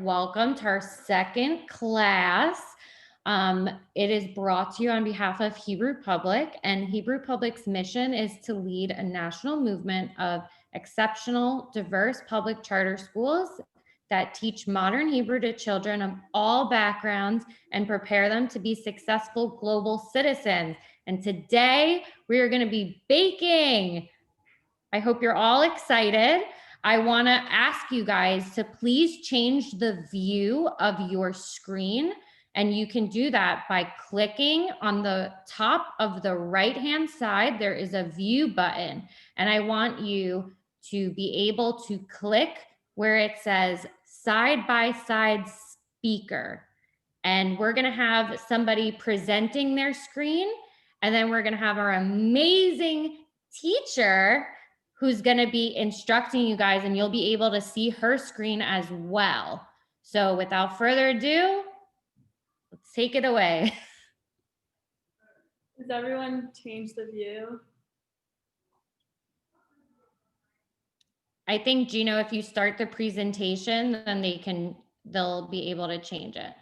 Welcome to our second class. It is brought to you on behalf of Hebrew Public, and Hebrew Public's mission is to lead a national movement of exceptional, diverse public charter schools that teach modern Hebrew to children of all backgrounds and prepare them to be successful global citizens. And today we are going to be baking. I hope you're all excited. I want to ask you guys to please change the view of your screen. And you can do that by clicking on the top of the right-hand side. There is a view button. And I want you to be able to click where it says side-by-side speaker. And we're going to have somebody presenting their screen. And then we're going to have our amazing teacher who's going to be instructing you guys, and you'll be able to see her screen as well. So without further ado, let's take it away. Does everyone change the view? I think, Gino, if you start the presentation, then they'll be able to change it.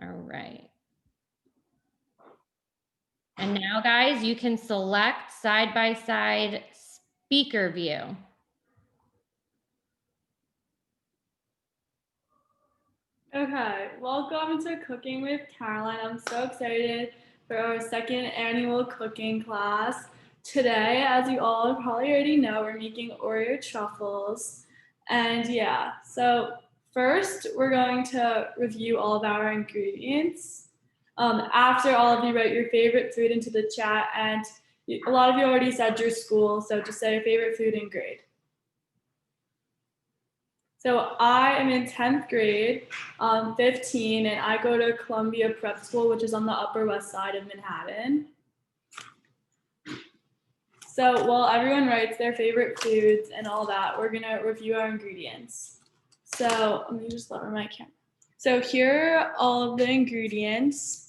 All right. And now, guys, you can select side-by-side speaker view. Okay, welcome to Cooking with Caroline. I'm so excited for our second annual cooking class. Today, as you all probably already know, we're making Oreo truffles. And yeah, so first we're going to review all of our ingredients. After all of you write your favorite food into the chat, and a lot of you already said your school, so just say your favorite food and grade. So I am in 10th grade, 15, and I go to Columbia Prep School, which is on the Upper West Side of Manhattan. So while everyone writes their favorite foods and all that, we're gonna review our ingredients. So let me just lower my camera. So here are all of the ingredients.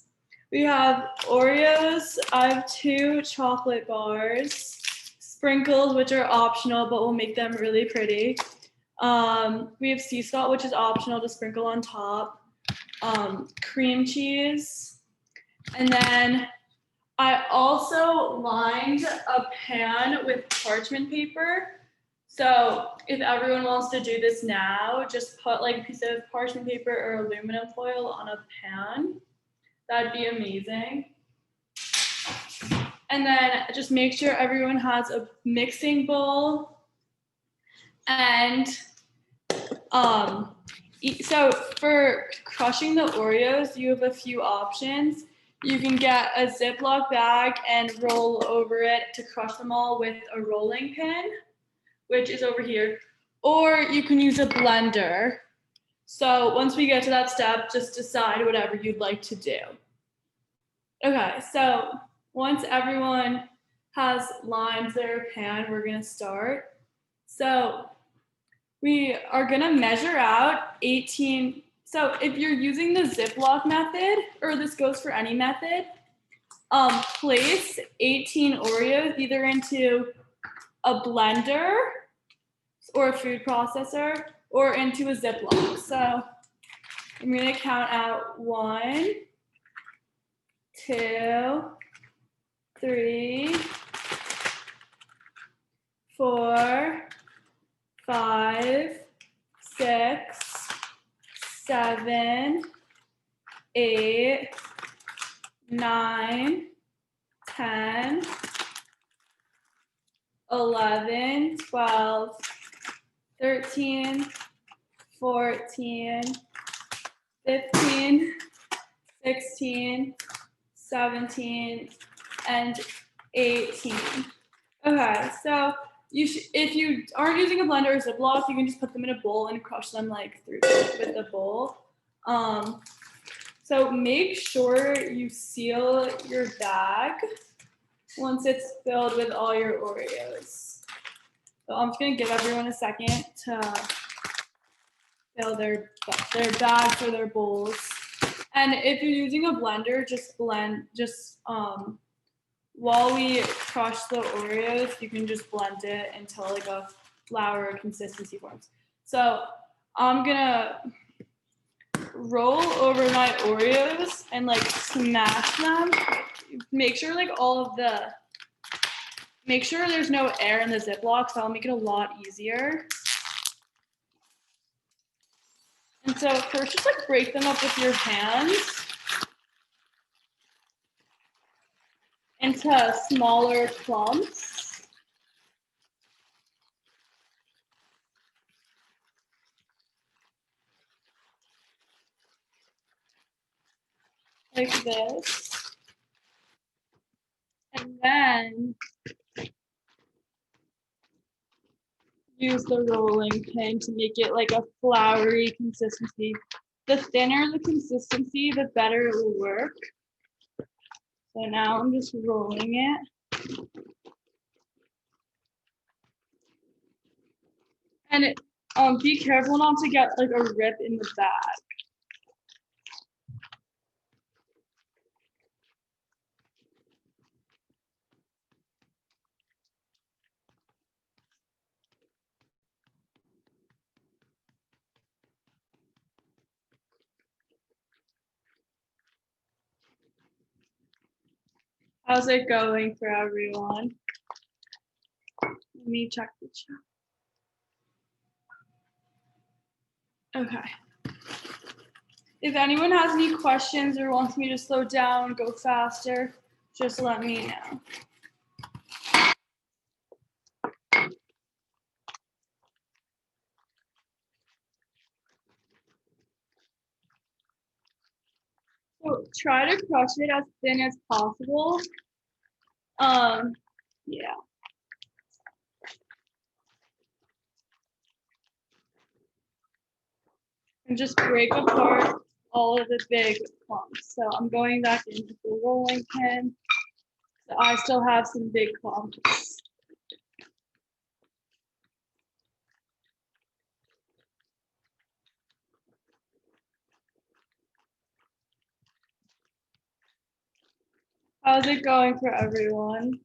We have Oreos. I have 2 chocolate bars, sprinkles, which are optional, but will make them really pretty. We have sea salt, which is optional to sprinkle on top, cream cheese, and then I also lined a pan with parchment paper. So if everyone wants to do this now, just put like a piece of parchment paper or aluminum foil on a pan. That'd be amazing. And then just make sure everyone has a mixing bowl. And so for crushing the Oreos, you have a few options. You can get a Ziploc bag and roll over it to crush them all with a rolling pin, which is over here. Or you can use a blender. So once we get to that step, just decide whatever you'd like to do. Okay, so once everyone has lined their pan, we're gonna start. So we are gonna measure out 18. So if you're using the Ziploc method, or this goes for any method, place 18 Oreos either into a blender or a food processor or into a Ziploc. So I'm gonna count out 1, 2, 3, 4, 5, 6, 7, 8, 9, 10, 11, 12, 13, 14, 15, 16, 17, and 18. Okay, so if you aren't using a blender or Ziploc, you can just put them in a bowl and crush them like through with the bowl. So make sure you seal your bag once it's filled with all your Oreos. So I'm just gonna give everyone a second to fill their bags or their bowls. And if you're using a blender, while we crush the Oreos, you can just blend it until like a flour consistency forms. So I'm gonna roll over my Oreos and like smash them. Make sure make sure there's no air in the Ziploc, so I'll make it a lot easier. And so first just like break them up with your hands into smaller clumps. Like this. And then use the rolling pin to make it like a floury consistency. The thinner the consistency, the better it will work. So now I'm just rolling it. And be careful not to get like a rip in the bag. How's it going for everyone? Let me check the chat. Okay. If anyone has any questions or wants me to slow down, go faster, just let me know. So try to crush it as thin as possible. Yeah. And just break apart all of the big clumps. So I'm going back into the rolling pin. So I still have some big clumps. How's it going for everyone?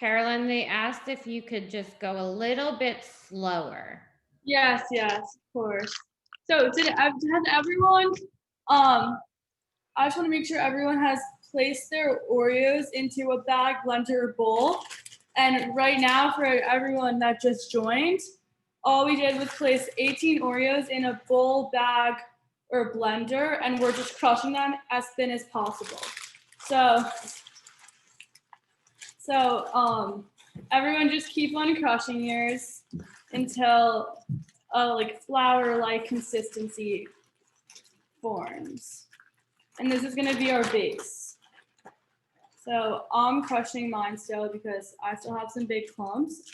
Carolyn, they asked if you could just go a little bit slower. Yes, of course. So has everyone, I just want to make sure everyone has placed their Oreos into a bag, blender, or bowl. And right now, for everyone that just joined, all we did was place 18 Oreos in a bowl, bag, or blender, and we're just crushing them as thin as possible. So everyone just keep on crushing yours until a like flour-like consistency forms. And this is gonna be our base. So I'm crushing mine still because I still have some big clumps.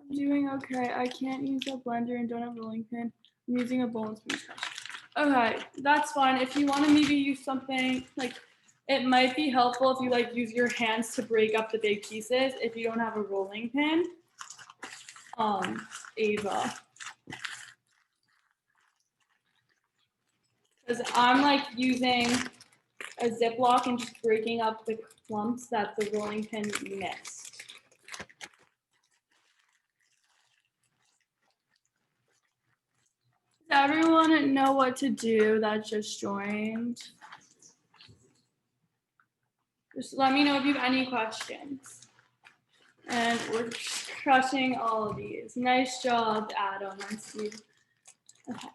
I'm doing okay. I can't use a blender and don't have a rolling pin. I'm using a bowl and spoon crush. Okay, that's fine. If you want to maybe use something like, it might be helpful if you like use your hands to break up the big pieces if you don't have a rolling pin. Ava. Because I'm like using a Ziploc and just breaking up the clumps that the rolling pin missed. Does everyone know what to do that just joined? Just let me know if you have any questions. And we're crushing all of these. Nice job, Adam. I see. Okay.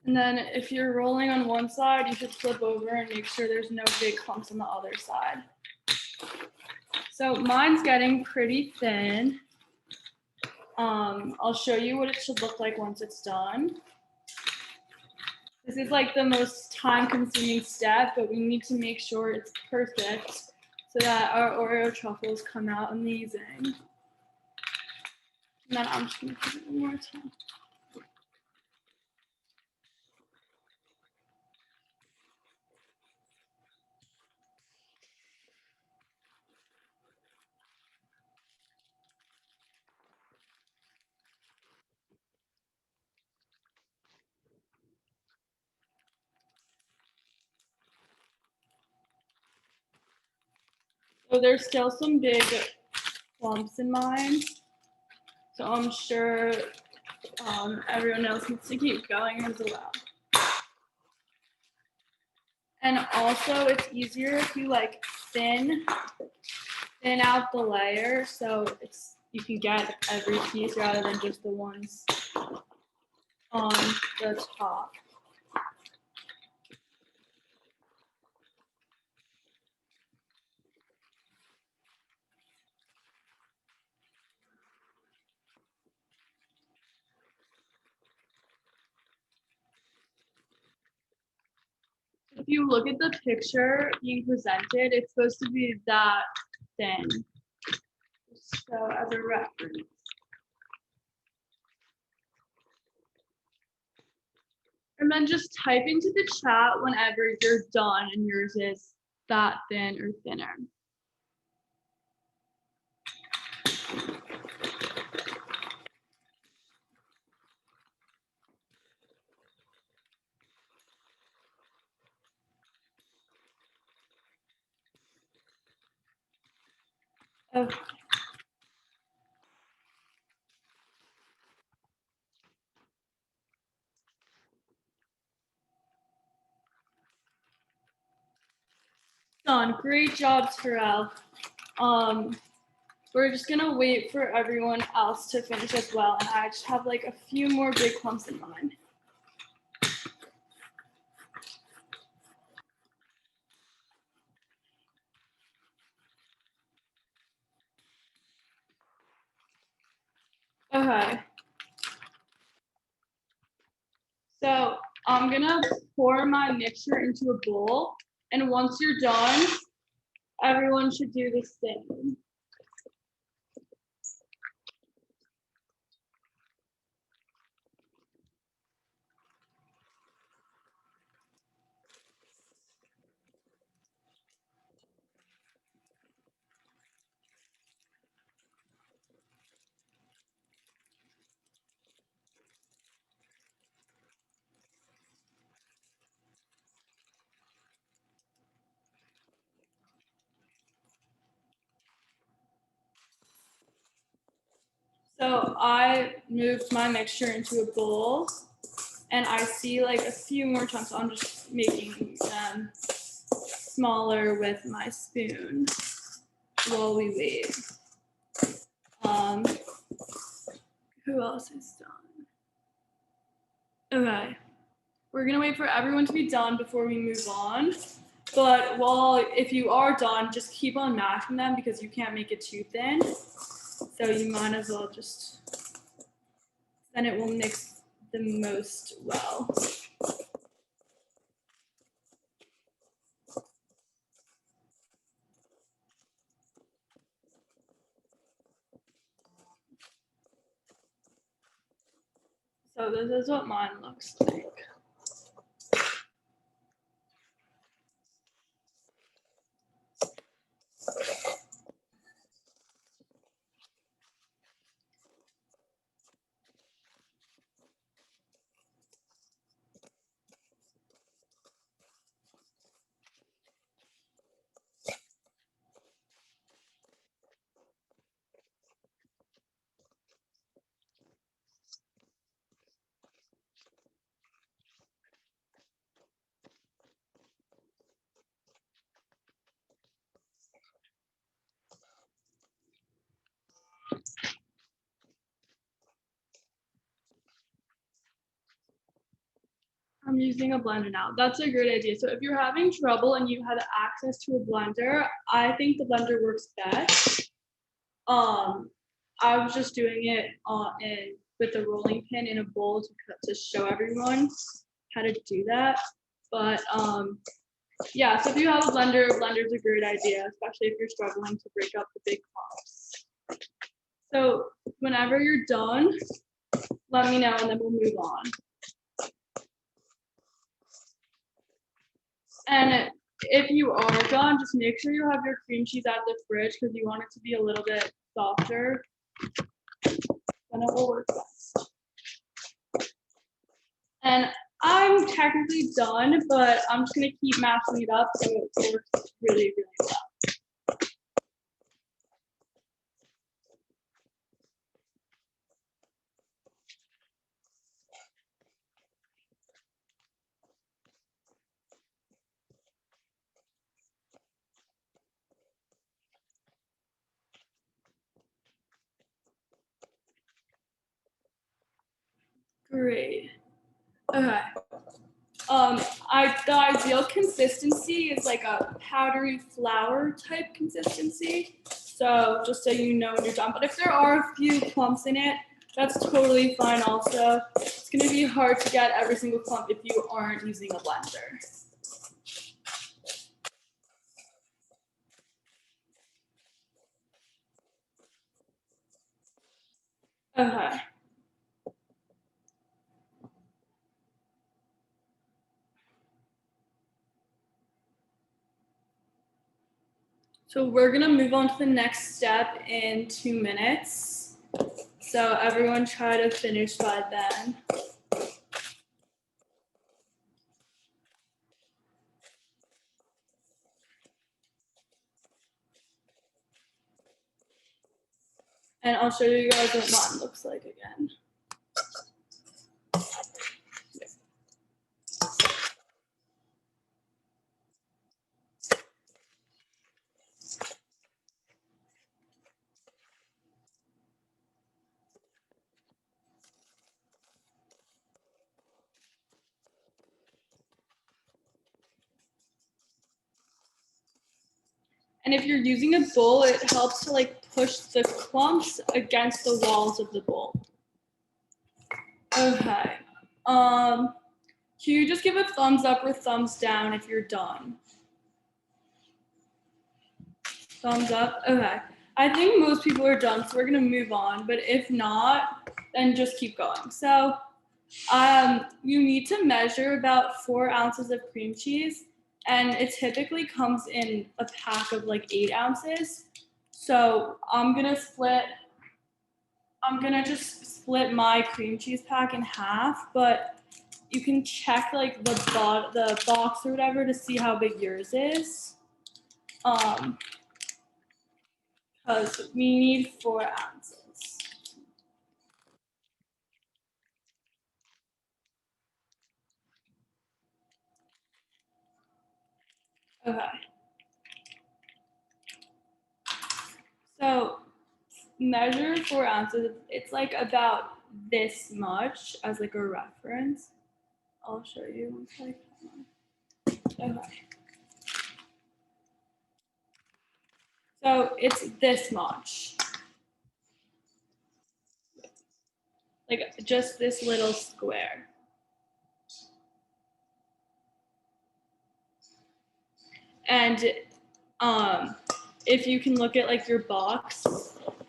And then if you're rolling on one side, you should flip over and make sure there's no big clumps on the other side. So mine's getting pretty thin. I'll show you what it should look like once it's done. This is like the most time-consuming step, but we need to make sure it's perfect so that our Oreo truffles come out amazing. And then I'm just gonna give it one more time. So there's still some big clumps in mine. So I'm sure everyone else needs to keep going as well. And also it's easier if you like thin out the layer so you can get every piece rather than just the ones on the top. If you look at the picture being presented, it's supposed to be that thin. So as a reference. And then just type into the chat whenever you're done and yours is that thin or thinner. Okay. Done. Great job, Terrell. We're just gonna wait for everyone else to finish as well. And I just have like a few more big clumps in mine. Okay. So I'm gonna pour my mixture into a bowl. And once you're done, everyone should do the same. So I moved my mixture into a bowl and I see like a few more chunks. So I'm just making them smaller with my spoon while we wait. Who else is done? Okay. We're gonna wait for everyone to be done before we move on. But if you are done, just keep on mashing them because you can't make it too thin. So you might as well then it will mix the most well. So this is what mine looks like. I'm using a blender now. That's a great idea. So if you're having trouble and you have access to a blender, I think the blender works best. I was just doing it with a rolling pin in a bowl to show everyone how to do that. But yeah, so if you have a blender, blender's a great idea, especially if you're struggling to break up the big clumps. So whenever you're done, let me know and then we'll move on. And if you are done, just make sure you have your cream cheese out of the fridge because you want it to be a little bit softer. Then it will work best. And I'm technically done, but I'm just gonna keep mashing it up so it works really, really well. Great. Okay. The ideal consistency is like a powdery flour type consistency. So just so you know when you're done. But if there are a few clumps in it, that's totally fine also. It's gonna be hard to get every single clump if you aren't using a blender. Okay. So we're gonna move on to the next step in 2 minutes. So everyone try to finish by then. And I'll show you guys what mine looks like again. And if you're using a bowl, it helps to like push the clumps against the walls of the bowl. Okay. Can you just give a thumbs up or thumbs down if you're done? Thumbs up? Okay. I think most people are done, so we're gonna move on. But if not, then just keep going. So you need to measure about 4 ounces of cream cheese, and it typically comes in a pack of like 8 ounces. So I'm gonna just split my cream cheese pack in half, but you can check like the box or whatever to see how big yours is. Because we need 4 ounces. Okay. So measure 4 ounces. It's like about this much as like a reference. I'll show you one second. Okay. So it's this much. Like just this little square. And if you can look at like your box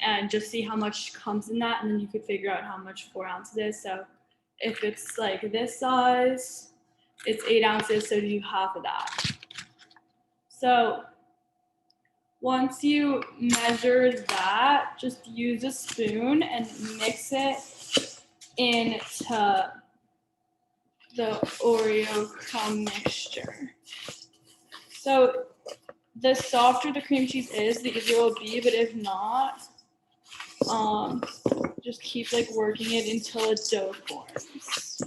and just see how much comes in that, and then you could figure out how much 4 ounces is. So if it's like this size, it's 8 ounces, so do half of that. So once you measure that, just use a spoon and mix it into the Oreo crumb mixture. So the softer the cream cheese is, the easier it will be, but if not, just keep like working it until a dough forms.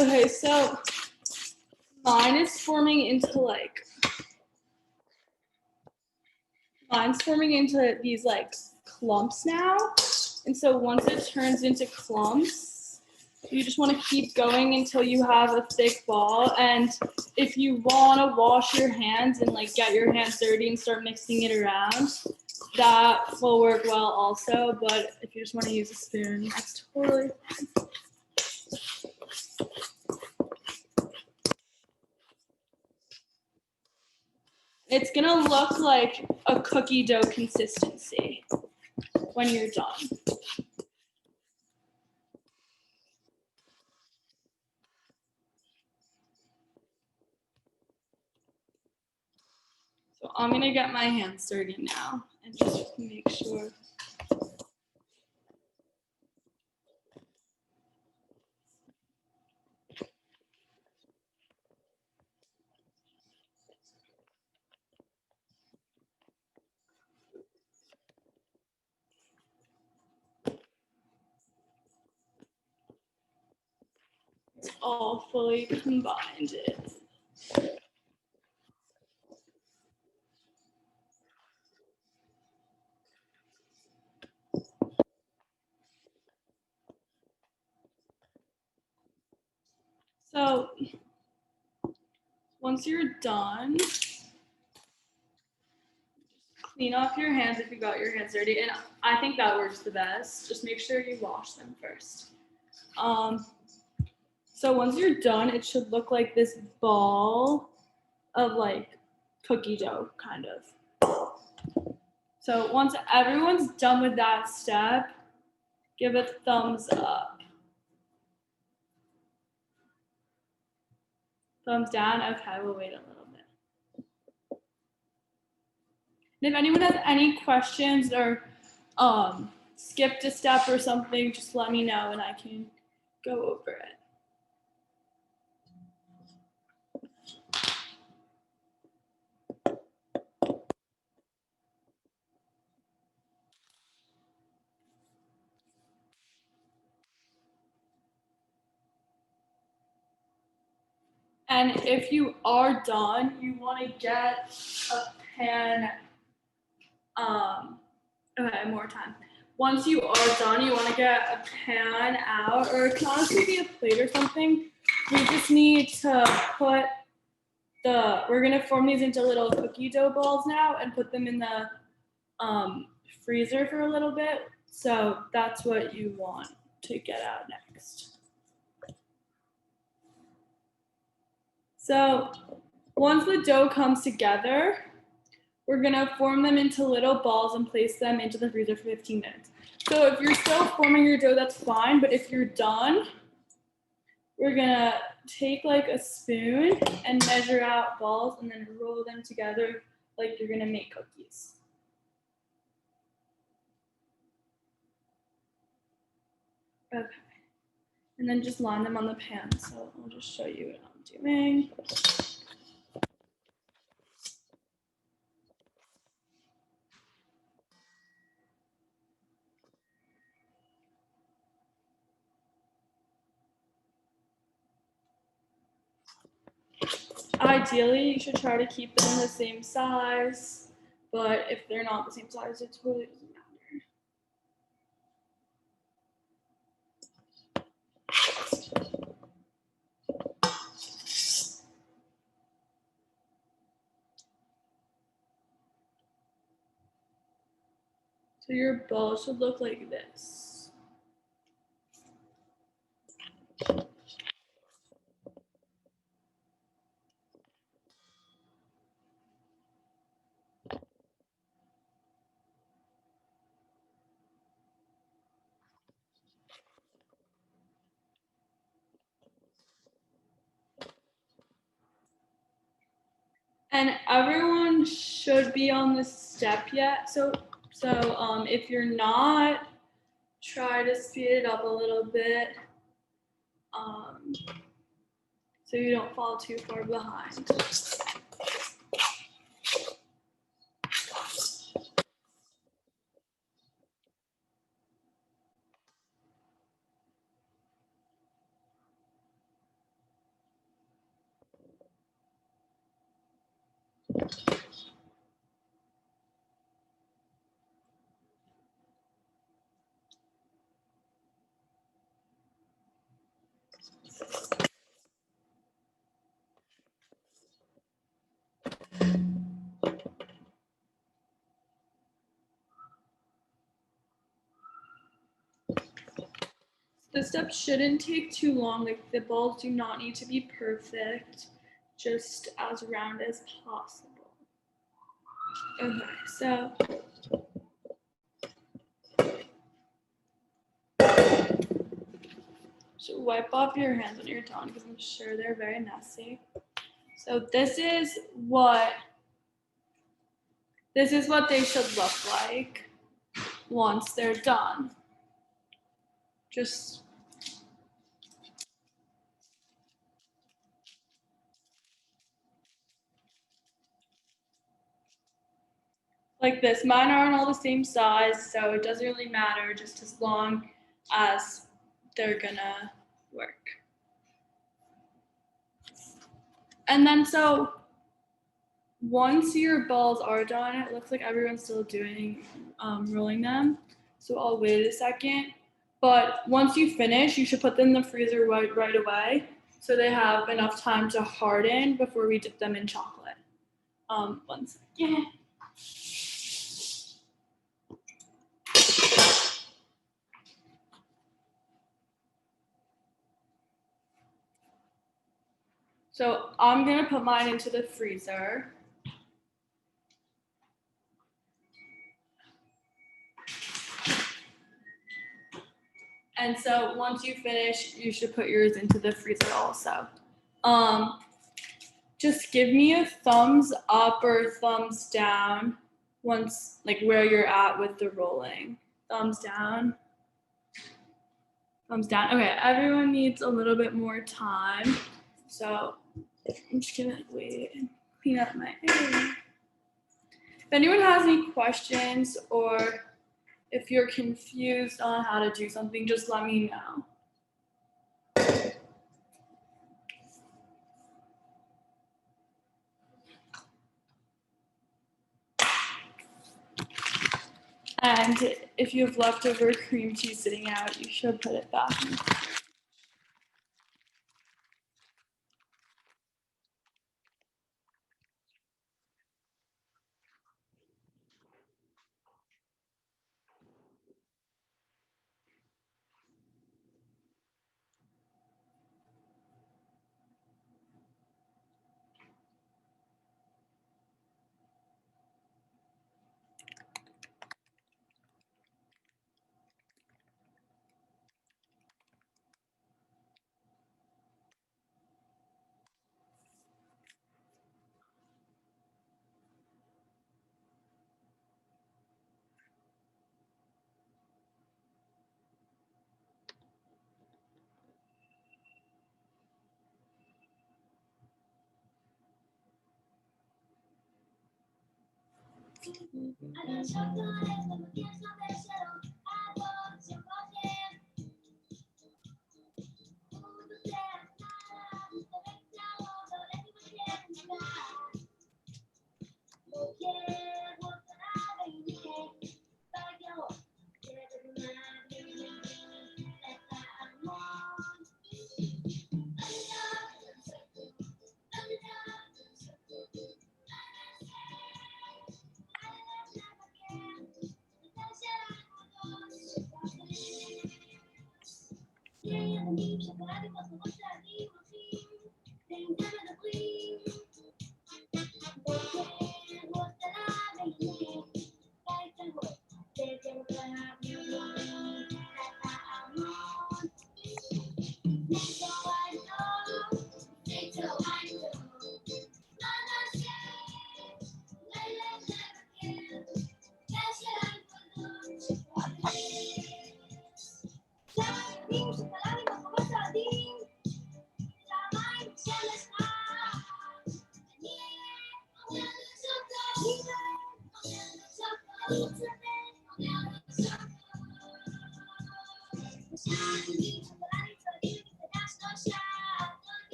Okay, so mine is forming into like, mine's forming into these like clumps now. And so once it turns into clumps, you just want to keep going until you have a thick ball. And if you want to wash your hands and like get your hands dirty and start mixing it around, that will work well also. But if you just want to use a spoon, that's totally fine. It's gonna look like a cookie dough consistency when you're done. So I'm gonna get my hands dirty now and just make sure. It's all fully combined in. So once you're done, clean off your hands if you got your hands dirty. And I think that works the best. Just make sure you wash them first. So once you're done, it should look like this ball of like cookie dough, kind of. So once everyone's done with that step, give a thumbs up. Thumbs down. Okay, we'll wait a little bit. And if anyone has any questions or skipped a step or something, just let me know and I can go over it. And if you are done, you want to get a pan. Okay, more time. Once you are done, you want to get a pan out, or it can honestly be a plate or something. We just need to put we're gonna form these into little cookie dough balls now and put them in the freezer for a little bit. So that's what you want to get out next. So once the dough comes together, we're gonna form them into little balls and place them into the freezer for 15 minutes. So if you're still forming your dough, that's fine. But if you're done, we're gonna take like a spoon and measure out balls and then roll them together like you're gonna make cookies. Okay. And then just line them on the pan. So I'll just show you what I'm doing. Ideally, you should try to keep them the same size, but if they're not the same size, it totally doesn't matter. So your ball should look like this. And everyone should be on this step yet. So if you're not, try to speed it up a little bit, so you don't fall too far behind. The steps shouldn't take too long. Like, the balls do not need to be perfect, just as round as possible. Okay, so wipe off your hands on your tongue because I'm sure they're very messy. So this is what they should look like once they're done. Just like this. Mine aren't all the same size, so it doesn't really matter, just as long as they're gonna work. And then so once your balls are done, it looks like everyone's still doing rolling them. So I'll wait a second. But once you finish, you should put them in the freezer right away so they have enough time to harden before we dip them in chocolate. 1 second. So I'm gonna put mine into the freezer. And so once you finish, you should put yours into the freezer also. Just give me a thumbs up or thumbs down once, like, where you're at with the rolling. Thumbs down. Thumbs down. Okay, everyone needs a little bit more time. So I'm just gonna wait and clean up my area. If anyone has any questions or if you're confused on how to do something, just let me know. And if you have leftover cream cheese sitting out, you should put it back in.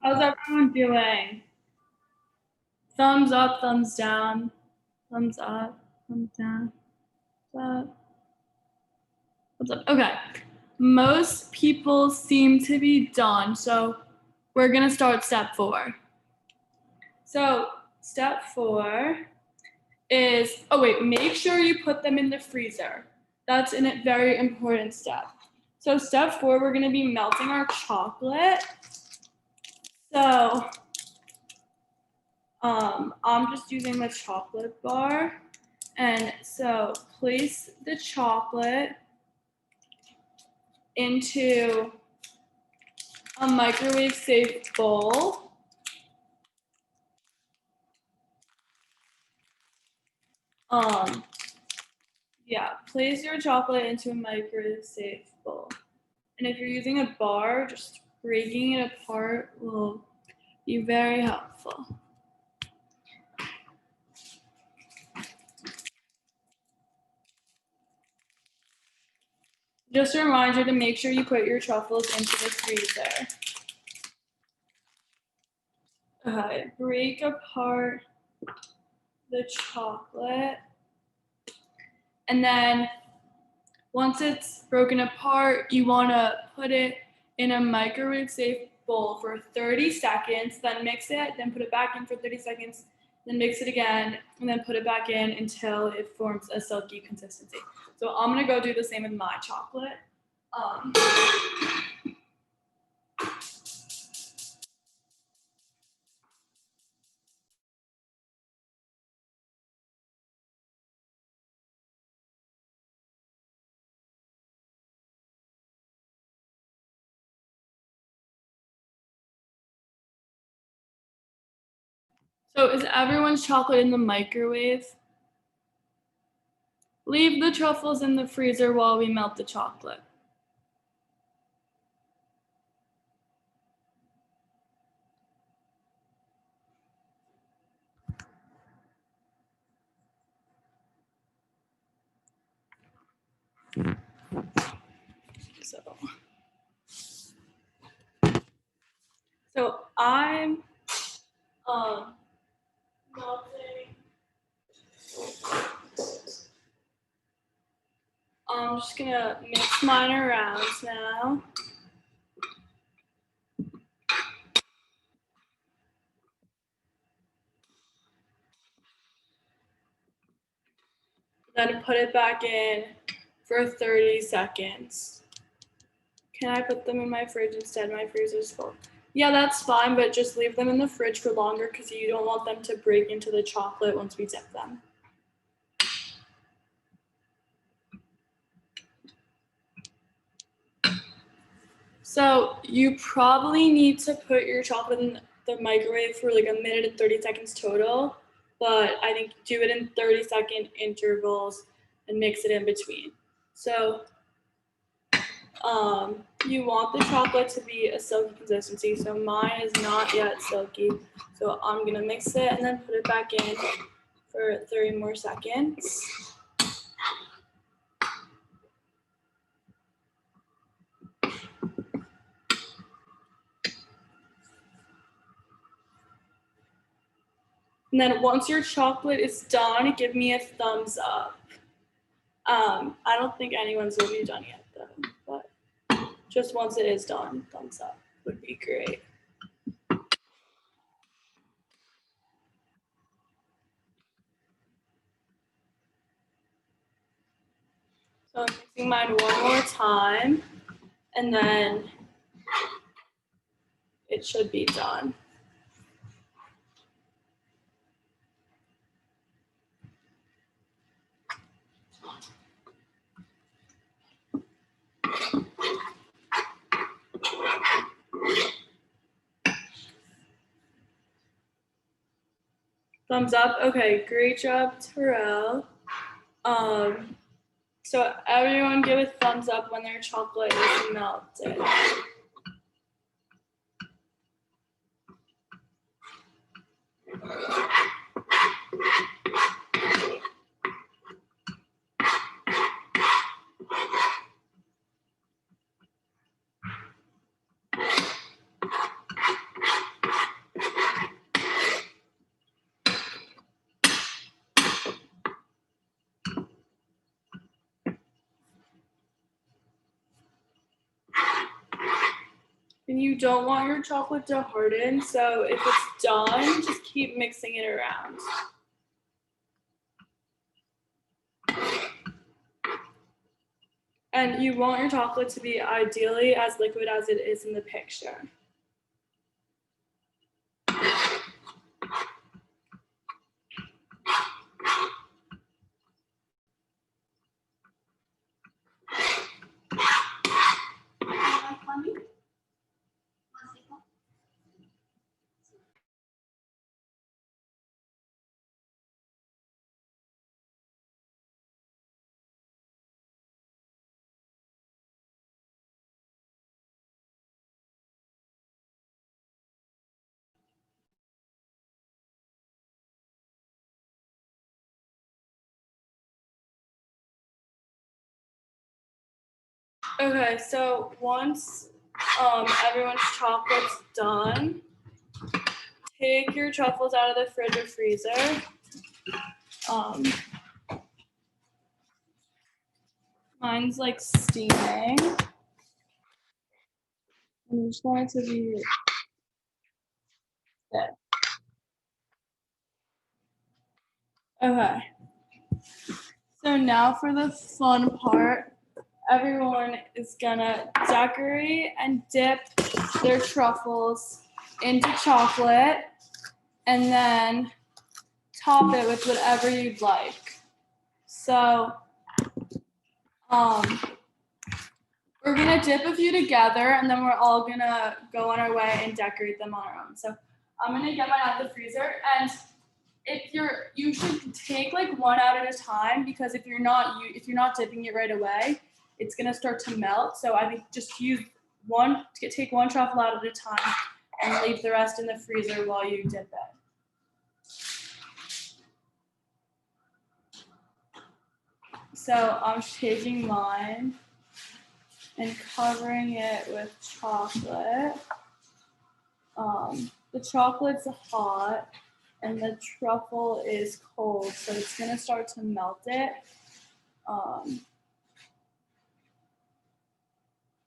How's everyone doing? Thumbs up, thumbs down, thumbs up, thumbs down, thumbs up, What's up? Okay. Most people seem to be done, so we're gonna start step 4. So step 4 is, oh wait, make sure you put them in the freezer. That's a very important step. So step 4, we're gonna be melting our chocolate. So I'm just using the chocolate bar. And so place the chocolate into a microwave safe bowl. Yeah, place your chocolate into a microwave safe bowl. And if you're using a bar, just breaking it apart will be very helpful. Just a reminder to make sure you put your truffles into the freezer. Okay, break apart the chocolate. And then once it's broken apart, you want to put it in a microwave safe bowl for 30 seconds, then mix it, then put it back in for 30 seconds, then mix it again, and then put it back in until it forms a silky consistency. So I'm gonna go do the same with my chocolate. So is everyone's chocolate in the microwave? Leave the truffles in the freezer while we melt the chocolate. So I'm melting. I'm just gonna mix mine around now. Then put it back in for 30 seconds. Can I put them in my fridge instead? My freezer's full. Yeah, that's fine, but just leave them in the fridge for longer because you don't want them to break into the chocolate once we dip them. So you probably need to put your chocolate in the microwave for like 1 minute and 30 seconds total, but I think do it in 30-second intervals and mix it in between. So you want the chocolate to be a silky consistency. So mine is not yet silky. So I'm gonna mix it and then put it back in for 30 more seconds. And then once your chocolate is done, give me a thumbs up. I don't think anyone's will be done yet though, but just once it is done, thumbs up would be great. So I'm mixing mine one more time, and then it should be done. Thumbs up. Okay, great job, Terrell. So everyone give a thumbs up when their chocolate is melted. And you don't want your chocolate to harden, so if it's done, just keep mixing it around. And you want your chocolate to be ideally as liquid as it is in the picture. Okay, so once everyone's chocolate's done, take your truffles out of the fridge or freezer. Mine's like steaming. I just want it to be good. Okay. So now for the fun part. Everyone is gonna decorate and dip their truffles into chocolate and then top it with whatever you'd like. So we're gonna dip a few together and then we're all gonna go on our way and decorate them on our own. So I'm gonna get mine out of the freezer, and you should take like one out at a time, because if you're not dipping it right away, it's gonna start to melt. So I think just take one truffle out at a time and leave the rest in the freezer while you dip it. So I'm taking mine and covering it with chocolate. The chocolate's hot and the truffle is cold, so it's gonna start to melt it.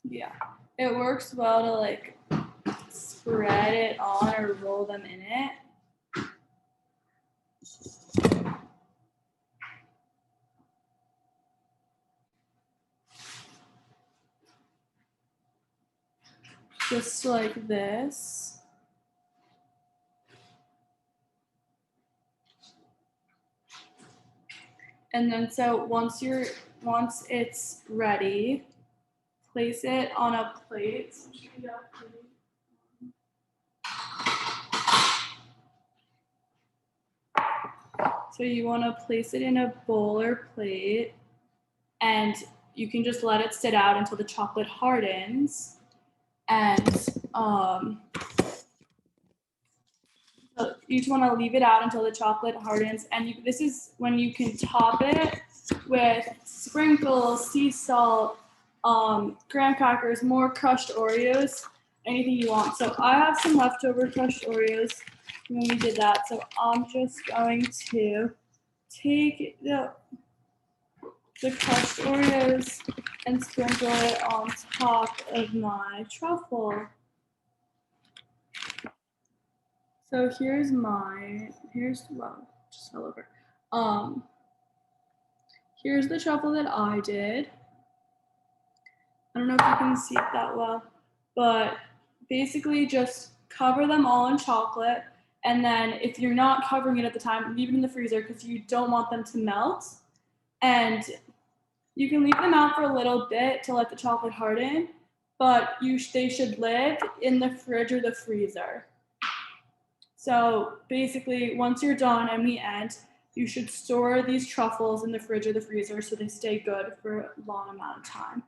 Yeah, it works well to like spread it on or roll them in it. Just like this. And then so once it's ready, place it on a plate. So you want to place it in a bowl or plate, and you can just let it sit out until the chocolate hardens. And so you just want to leave it out until the chocolate hardens. And this is when you can top it with sprinkles, sea salt, graham crackers, more crushed Oreos, anything you want. So I have some leftover crushed Oreos when we did that. So I'm just going to take the crushed Oreos and sprinkle it on top of my truffle. So here's just fell over. Here's the truffle that I did. I don't know if you can see it that well, but basically just cover them all in chocolate. And then if you're not covering it at the time, leave it in the freezer because you don't want them to melt. And you can leave them out for a little bit to let the chocolate harden, but they should live in the fridge or the freezer. So basically, once you're done and we end, you should store these truffles in the fridge or the freezer so they stay good for a long amount of time.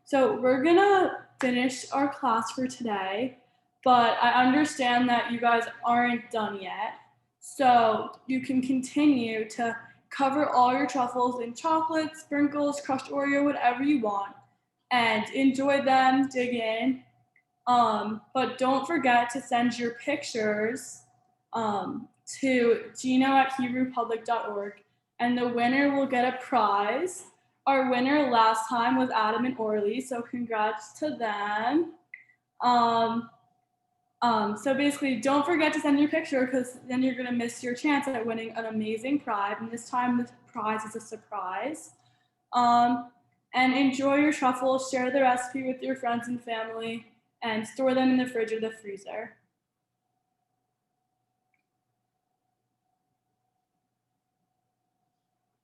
So we're gonna finish our class for today, but I understand that you guys aren't done yet. So you can continue to cover all your truffles in chocolate, sprinkles, crushed Oreo, whatever you want, and enjoy them, dig in. But don't forget to send your pictures to gino@hebrewpublic.org, and the winner will get a prize. Our winner last time was Adam and Orly, so congrats to them. So basically, don't forget to send your picture because then you're gonna miss your chance at winning an amazing prize. And this time, the prize is a surprise. And enjoy your truffles. Share the recipe with your friends and family, and store them in the fridge or the freezer.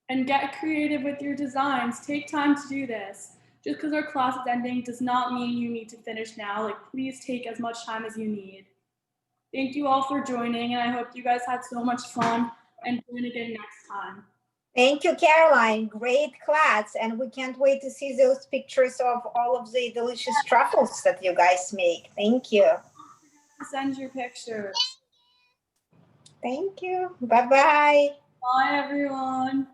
And get creative with your designs. Take time to do this. Just because our class is ending does not mean you need to finish now. Like, please take as much time as you need. Thank you all for joining, and I hope you guys had so much fun and join again next time. Thank you, Caroline. Great class. And we can't wait to see those pictures of all of the delicious truffles that you guys make. Thank you. Send your pictures. Thank you. Bye-bye. Bye, everyone.